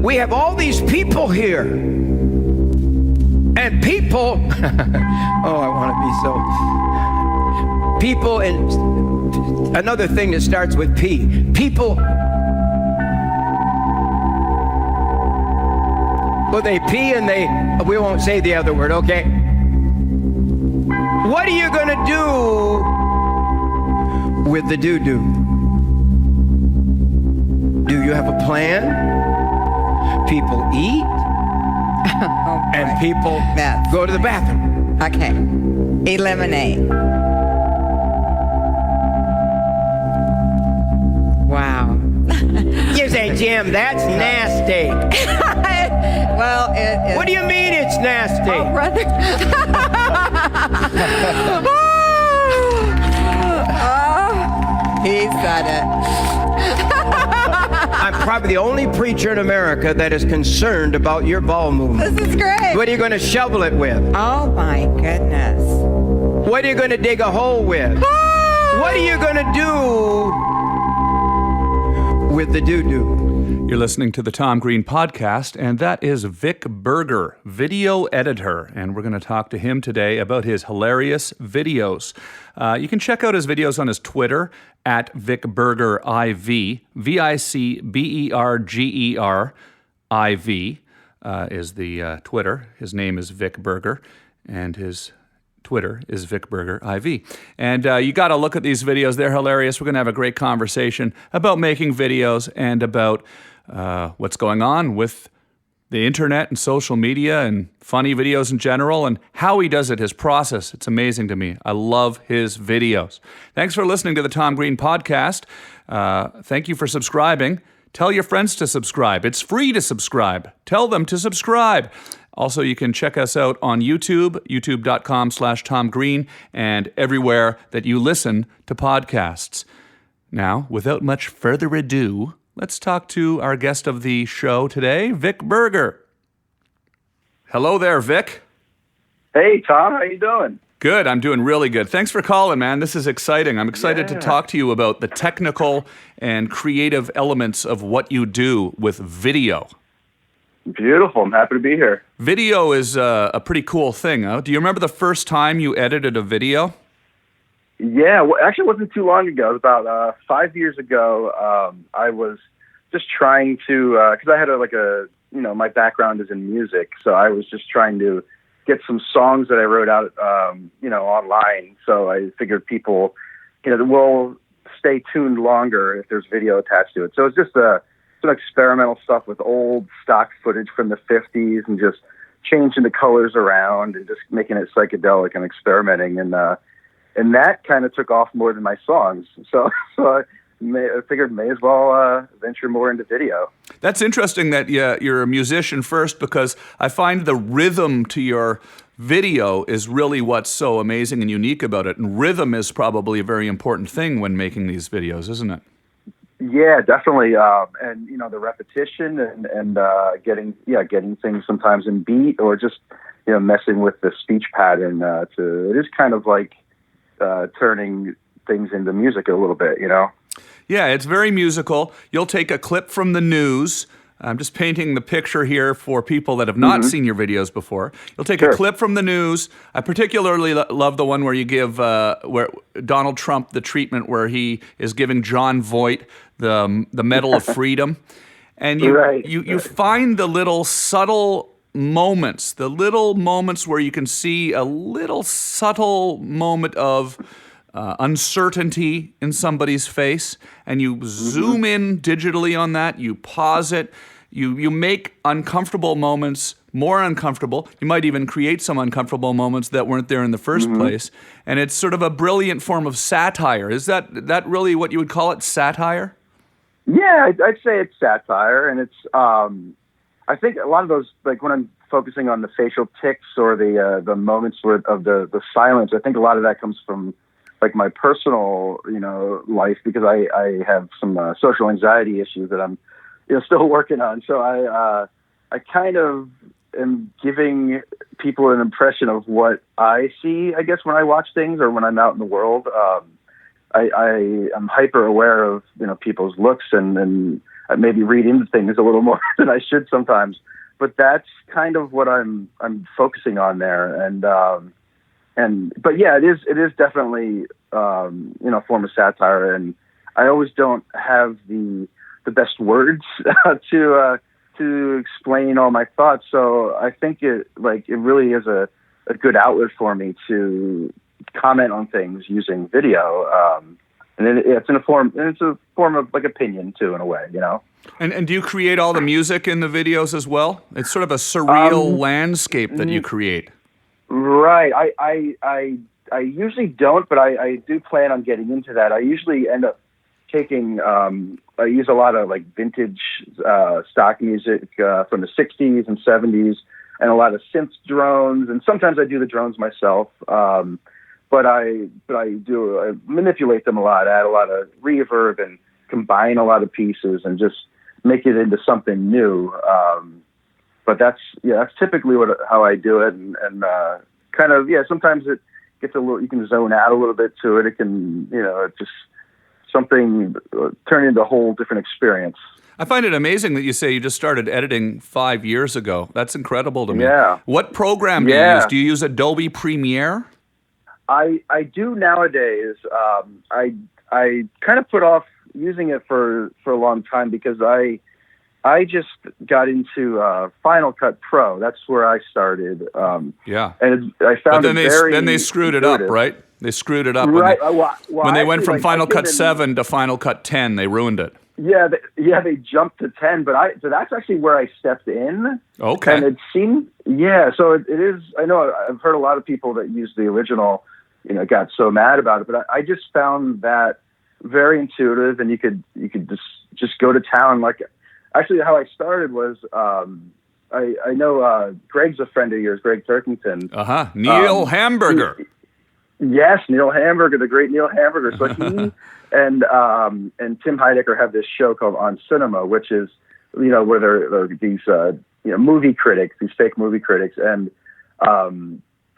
we have all these people here. And people, oh, I want to be so. People, and another thing that starts with P. People, well, they pee and we won't say the other word, okay? What are you going to do with the doo-doo? Do you have a plan? People eat, and people go to the bathroom. Okay. Eliminate. Wow. You say, Jim, that's nasty. Well, it is. What do you mean it's nasty? Oh, brother. He said it. I'm probably the only preacher in America that is concerned about your bowel movement. This is great. What are you going to shovel it with? Oh, my goodness. What are you going to dig a hole with? What are you going to do with the doo-doo? You're listening to the Tom Green Podcast, and that is Vic Berger, video editor, and we're going to talk to him today about his hilarious videos. You can check out his videos on his Twitter, at Vic Berger IV, VicBergeriv is the Twitter. His name is Vic Berger, and his Twitter is Vic Berger IV. And you got to look at these videos. They're hilarious. We're going to have a great conversation about making videos and about what's going on with the internet and social media and funny videos in general and how he does it, his process. It's amazing to me. I love his videos. Thanks for listening to the Tom Green Podcast. Thank you for subscribing. Tell your friends to subscribe. It's free to subscribe. Tell them to subscribe. Also, you can check us out on YouTube, youtube.com/Tom Green, and everywhere that you listen to podcasts. Now, without much further ado, let's talk to our guest of the show today, Vic Berger. Hello there, Vic. Hey, Tom. How you doing? Good. I'm doing really good. Thanks for calling, man. This is exciting. I'm excited to talk to you about the technical and creative elements of what you do with video. Beautiful. I'm happy to be here. Video is a pretty cool thing, huh? Do you remember the first time you edited a video? Yeah, well, actually, it wasn't too long ago. It was about 5 years ago. I was just trying to, because I had my background is in music, so I was just trying to get some songs that I wrote out, online. So I figured people, will stay tuned longer if there's video attached to it. So it's just some experimental stuff with old stock footage from the 50s and just changing the colors around and just making it psychedelic and experimenting. And that kind of took off more than my songs. So I figured may as well venture more into video. That's interesting that you're a musician first, because I find the rhythm to your video is really what's so amazing and unique about it. And rhythm is probably a very important thing when making these videos, isn't it? Yeah, definitely. And the repetition and getting things sometimes in beat, or just messing with the speech pattern. It is kind of like turning things into music a little bit, Yeah, it's very musical. You'll take a clip from the news. I'm just painting the picture here for people that have not seen your videos before. You'll take a clip from the news. I particularly love the one where you give where Donald Trump the treatment where he is giving John Voight the Medal of Freedom. And you find the little subtle moments, where you can see a little subtle moment of uncertainty in somebody's face, and you zoom in digitally on that, you pause it, you make uncomfortable moments more uncomfortable. You might even create some uncomfortable moments that weren't there in the first place, and it's sort of a brilliant form of satire. Is that really what you would call it, satire? Yeah, I'd say it's satire, and it's I think a lot of those, like when I'm focusing on the facial tics or the moments of the silence, I think a lot of that comes from like my personal, life, because I have some social anxiety issues that I'm, still working on. So I kind of am giving people an impression of what I see, I guess, when I watch things or when I'm out in the world. I am hyper aware of, people's looks and maybe read into things a little more than I should sometimes. But that's kind of what I'm focusing on there. But yeah, it is definitely, a form of satire. And I always don't have the best words to explain all my thoughts. So I think it really is a good outlet for me to comment on things using video. And it's a form of like opinion too, in a way, And do you create all the music in the videos as well? It's sort of a surreal landscape that you create. Right. I usually don't, but I do plan on getting into that. I usually end up taking, I use a lot of like vintage stock music from the 60s and 70s, and a lot of synth drones, and sometimes I do the drones myself. But I manipulate them a lot, add a lot of reverb, and combine a lot of pieces, and just make it into something new. But that's typically how I do it, and kind of sometimes it gets a little. You can zone out a little bit to it. It can it just something turn into a whole different experience. I find it amazing that you say you just started editing 5 years ago. That's incredible to me. Yeah. What program do you use? Do you use Adobe Premiere? I do nowadays. I kind of put off using it for a long time because I just got into Final Cut Pro. That's where I started. And I found then they screwed it up, right? They screwed it up. Right. When they went from Final Cut 7 to Final Cut 10, they ruined it. Yeah, they jumped to 10, but so that's actually where I stepped in. Okay. And it seemed, so it is. I know I've heard a lot of people that used the original, got so mad about it, but I just found that very intuitive, and you could just go to town. Like, actually, how I started was I know Greg's a friend of yours, Greg Turkington. Neil Hamburger. Yes, Neil Hamburger, the great Neil Hamburger. So he and Tim Heidecker have this show called On Cinema, which is where they're these movie critics, these fake movie critics, and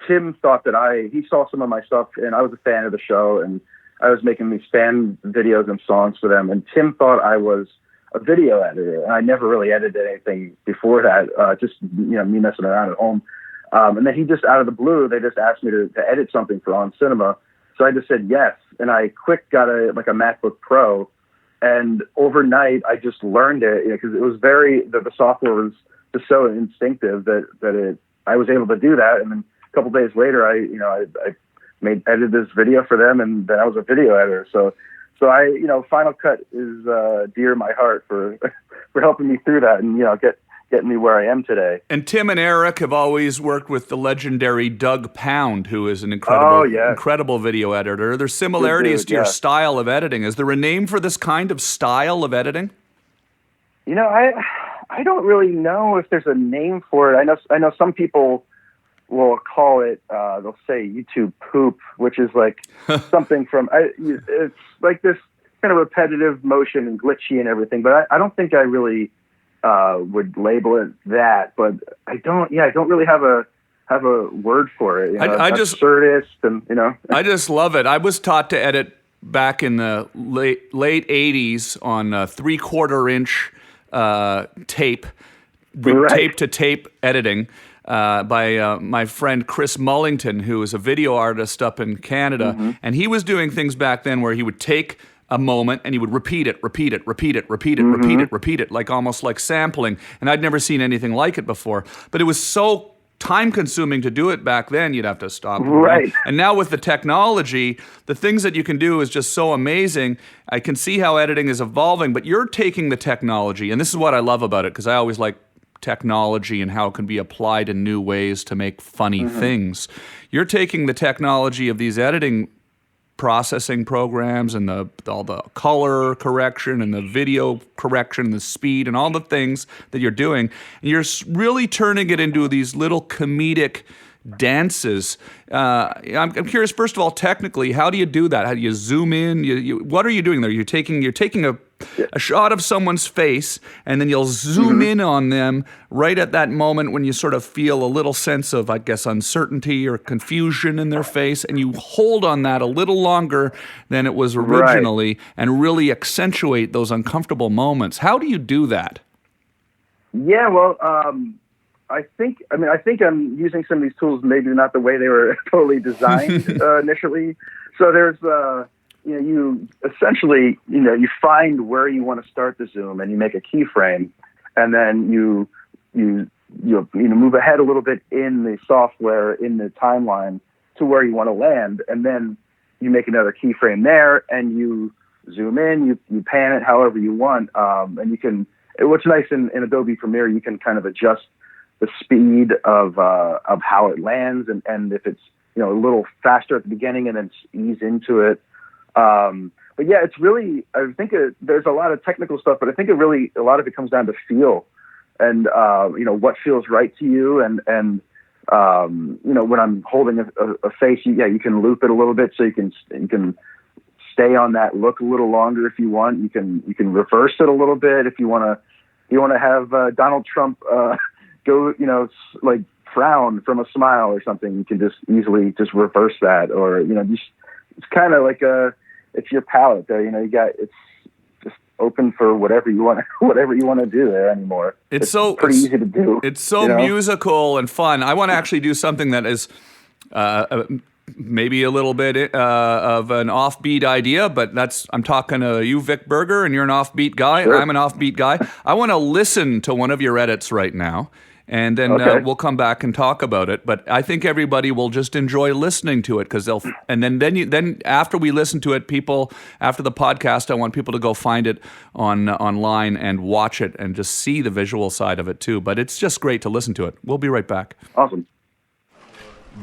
Tim thought that he saw some of my stuff, and I was a fan of the show, and I was making these fan videos and songs for them, and Tim thought I was a video editor, and I never really edited anything before that, just me messing around at home. And then he just, out of the blue, they just asked me to edit something for On Cinema. So I just said yes, and I quick got a MacBook Pro, and overnight I just learned it because it was the software was just so instinctive that I was able to do that. And then a couple days later, I edited this video for them, and then I was a video editor. So Final Cut is dear to my heart for helping me through that, and getting me where I am today. And Tim and Eric have always worked with the legendary Doug Pound, who is an incredible video editor. There's similarities to your style of editing. Is there a name for this kind of style of editing? I don't really know if there's a name for it. I know some people will call it, they'll say YouTube poop, which is like something from, it's like this kind of repetitive motion and glitchy and everything, but I don't think I really would label it that, but I don't really have a word for it. I just absurdist, and I just love it. I was taught to edit back in the late 80s on 3/4 inch tape, tape to tape editing. By my friend Chris Mullington, who is a video artist up in Canada, and he was doing things back then where he would take a moment and he would repeat it, like almost like sampling. And I'd never seen anything like it before. But it was so time-consuming to do it back then. You'd have to stop. Right. And now with the technology, the things that you can do is just so amazing. I can see how editing is evolving, but you're taking the technology, and this is what I love about it, because I always like technology and how it can be applied in new ways to make funny things. You're taking the technology of these editing processing programs and all the color correction and the video correction and the speed and all the things that you're doing, and you're really turning it into these little comedic dances. I'm curious, first of all, technically, how do you do that? How do you zoom in? What are you doing there? You're taking a shot of someone's face, and then you'll zoom in on them right at that moment when you sort of feel a little sense of, I guess, uncertainty or confusion in their face, and you hold on that a little longer than it was originally and really accentuate those uncomfortable moments. How do you do that? Yeah, well, I think I'm using some of these tools maybe not the way they were totally designed initially. So there's, you essentially, you find where you want to start the zoom and you make a keyframe, and then you move ahead a little bit in the software, in the timeline to where you want to land. And then you make another keyframe there and you zoom in, you pan it however you want. And you can, what's nice in Adobe Premiere, you can kind of adjust the speed of how it lands, and if it's a little faster at the beginning and then ease into it. But yeah, it's really, I think there's a lot of technical stuff, but I think a lot of it comes down to feel and what feels right to you, and when I'm holding a face, you can loop it a little bit so you can stay on that look a little longer if you want. You can reverse it a little bit if you want to have Donald Trump go, like frown from a smile or something. You can just easily just reverse that, or it's kind of like it's your palette there. It's just open for whatever you want to do there anymore. It's pretty easy to do. It's so musical and fun. I want to actually do something that is maybe a little bit of an offbeat idea, but I'm talking to you, Vic Berger, and you're an offbeat guy. Sure. I'm an offbeat guy. I want to listen to one of your edits right now, and then we'll come back and talk about it. But I think everybody will just enjoy listening to it because then after we listen to it, after the podcast, I want people to go find it online and watch it and just see the visual side of it too. But it's just great to listen to it. We'll be right back. Awesome.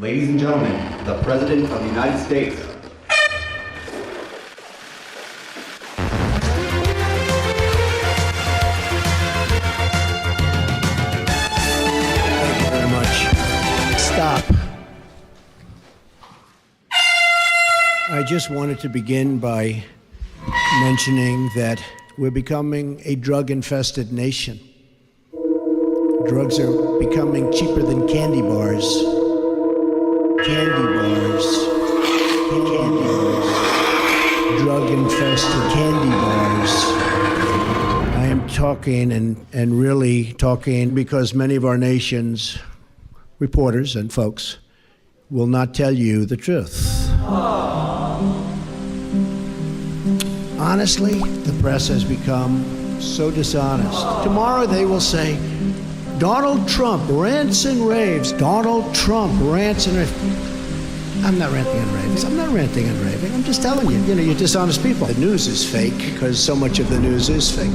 Ladies and gentlemen, the President of the United States. Thank you very much. Stop. I just wanted to begin by mentioning that we're becoming a drug-infested nation. Drugs are becoming cheaper than candy bars. Candy bars. Drug-infested candy bars. I am talking and really talking because many of our nation's reporters and folks will not tell you the truth. Honestly, the press has become so dishonest. Tomorrow they will say, Donald Trump rants and raves. Donald Trump rants and raves. I'm not ranting and raving. I'm not ranting and raving. I'm just telling you, you're dishonest people. The news is fake because so much of the news is fake.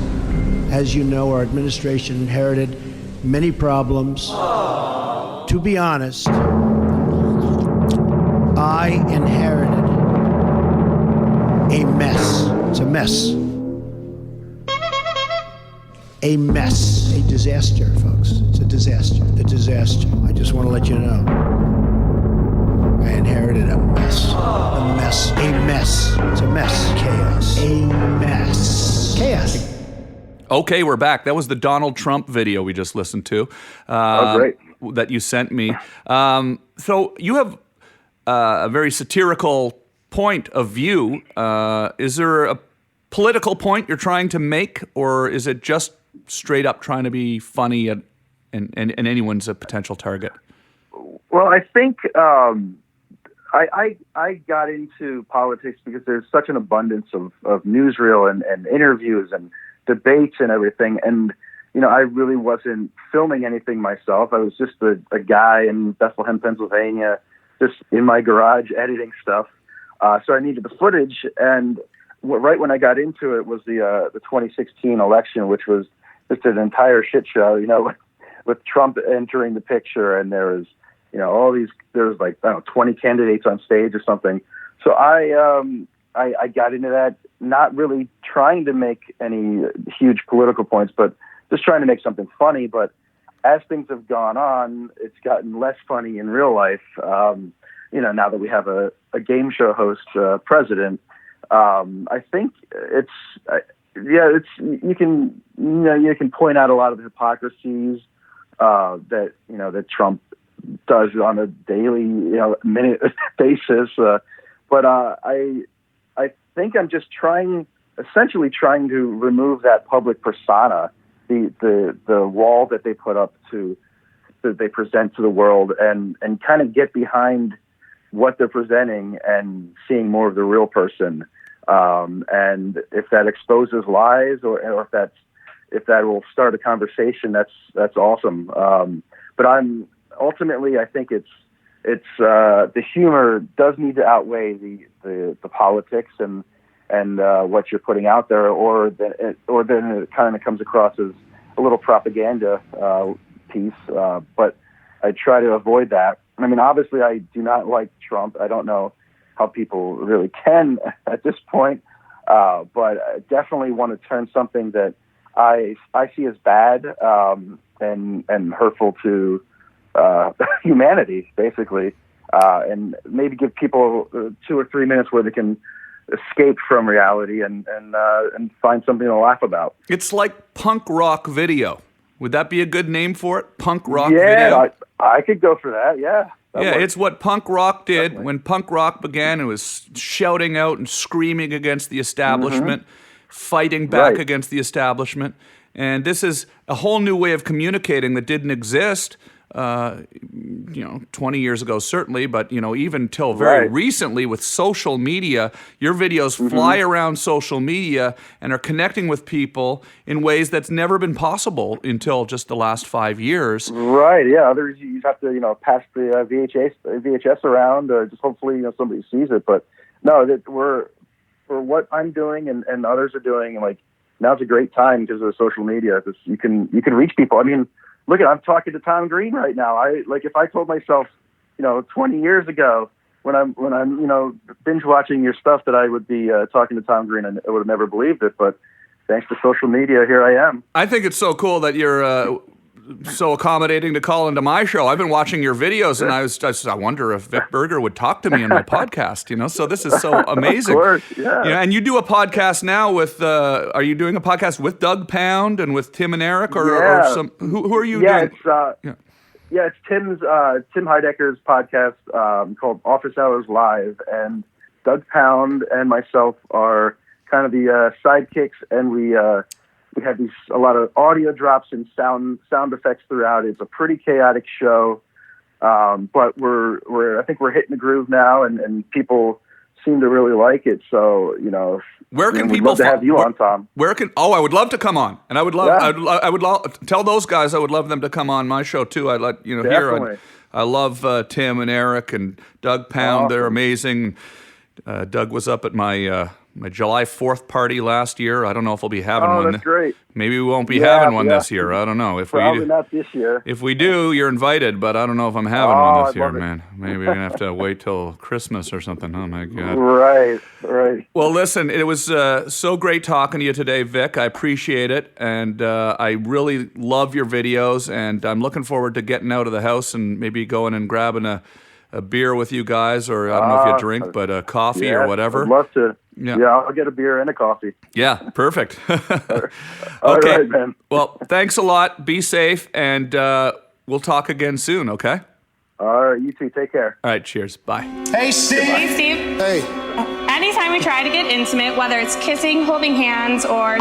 As you know, our administration inherited many problems. To be honest, I inherited a mess. It's a mess. A mess. A disaster, folks. It's a disaster. A disaster. I just want to let you know. I inherited a mess. A mess. A mess. It's a mess. Chaos. A mess. Chaos. Okay, we're back. That was the Donald Trump video we just listened to. Great. That you sent me. So you have a very satirical point of view. Is there a political point you're trying to make, or is it just straight up trying to be funny and anyone's a potential target? Well, I think I got into politics because there's such an abundance of newsreel and interviews and debates and everything. And, I really wasn't filming anything myself. I was just a guy in Bethlehem, Pennsylvania, just in my garage editing stuff. So I needed the footage. And right when I got into it was the 2016 election, which was just an entire shit show, with Trump entering the picture, and there was, there was like, 20 candidates on stage or something. So I got into that, not really trying to make any huge political points, but just trying to make something funny. But as things have gone on, it's gotten less funny in real life. Now that we have a game show host president, I think it's you can point out a lot of the hypocrisies that Trump does on a daily minute basis. But I think I'm just essentially trying to remove that public persona, the wall that they put up that they present to the world, and kind of get behind what they're presenting and seeing more of the real person. And if that exposes lies, or if that will start a conversation, that's awesome. But I think it's the humor does need to outweigh the politics and what you're putting out there, or then it kind of comes across as a little propaganda piece. But I try to avoid that. I mean, obviously, I do not like Trump. I don't know how people really can at this point, but I definitely want to turn something that I see as bad and hurtful to humanity, basically, and maybe give people 2 or 3 minutes where they can escape from reality and find something to laugh about. It's like punk rock video. Would that be a good name for it? Punk rock video? Yeah, I could go for that, yeah. Yeah, it's what punk rock did. Definitely. When punk rock began, it was shouting out and screaming against the establishment, fighting back against the establishment. And this is a whole new way of communicating that didn't exist 20 years ago, certainly, but, even till very recently with social media, your videos fly around social media and are connecting with people in ways that's never been possible until just the last 5 years. Right, yeah. Others, you have to, pass the VHS around, just hopefully, somebody sees it. But no, for what I'm doing and others are doing, and now's a great time because of social media. You can reach people. I mean, look, I'm talking to Tom Green right now. If I told myself, 20 years ago when I'm binge watching your stuff that I would be talking to Tom Green, I would have never believed it. But thanks to social media, here I am. I think it's so cool that you're so accommodating to call into my show. I've been watching your videos, and I wonder if Vic Berger would talk to me in my podcast. So this is so amazing. Of course, yeah. And you do a podcast now with. Are you doing a podcast with Doug Pound and with Tim and Eric, or some? Who are you doing? It's Tim Heidecker's podcast called Office Hours Live, and Doug Pound and myself are kind of the sidekicks, and we have a lot of audio drops and sound effects throughout. It's a pretty chaotic show, but I think we're hitting the groove now, and people seem to really like it. So where can we'd people love to have you on, Tom? I would love to come on, and I would love tell those guys I would love them to come on my show too. Definitely. I love Tim and Eric and Doug Pound. Awesome. They're amazing. Doug was up at my July 4th party last year. I don't know if we'll be having one. Oh, that's great. Maybe we won't be having one this year. I don't know. Probably not this year. If we do, you're invited, but I don't know if I'm having one this year, man. Maybe we're going to have to wait till Christmas or something. Oh, my God. Right. Well, listen, it was so great talking to you today, Vic. I appreciate it, and I really love your videos, and I'm looking forward to getting out of the house and maybe going and grabbing a beer with you guys, or I don't know if you drink, but a coffee or whatever. I'd love to. Yeah, I'll get a beer and a coffee. Yeah, perfect. All right, man. Well, thanks a lot. Be safe, and we'll talk again soon, okay? All right, you too. Take care. All right, cheers. Bye. Hey, Steve. Hey, Steve. Hey. Anytime we try to get intimate, whether it's kissing, holding hands, or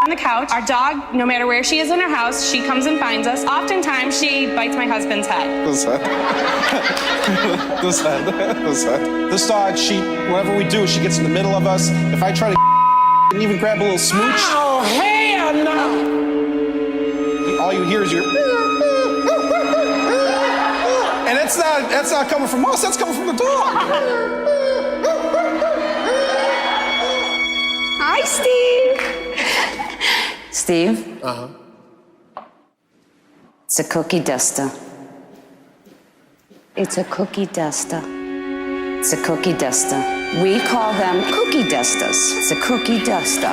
on the couch, our dog, no matter where she is in her house, she comes and finds us. Oftentimes, she bites my husband's head. This head. This dog, whatever we do, she gets in the middle of us. If I try to and even grab a little smooch. Oh, hell no! All you hear is your. And that's not coming from us, that's coming from the dog. Hi, Steve. Steve? Uh-huh. It's a cookie duster. It's a cookie duster. It's a cookie duster. We call them cookie dusters. It's a cookie duster.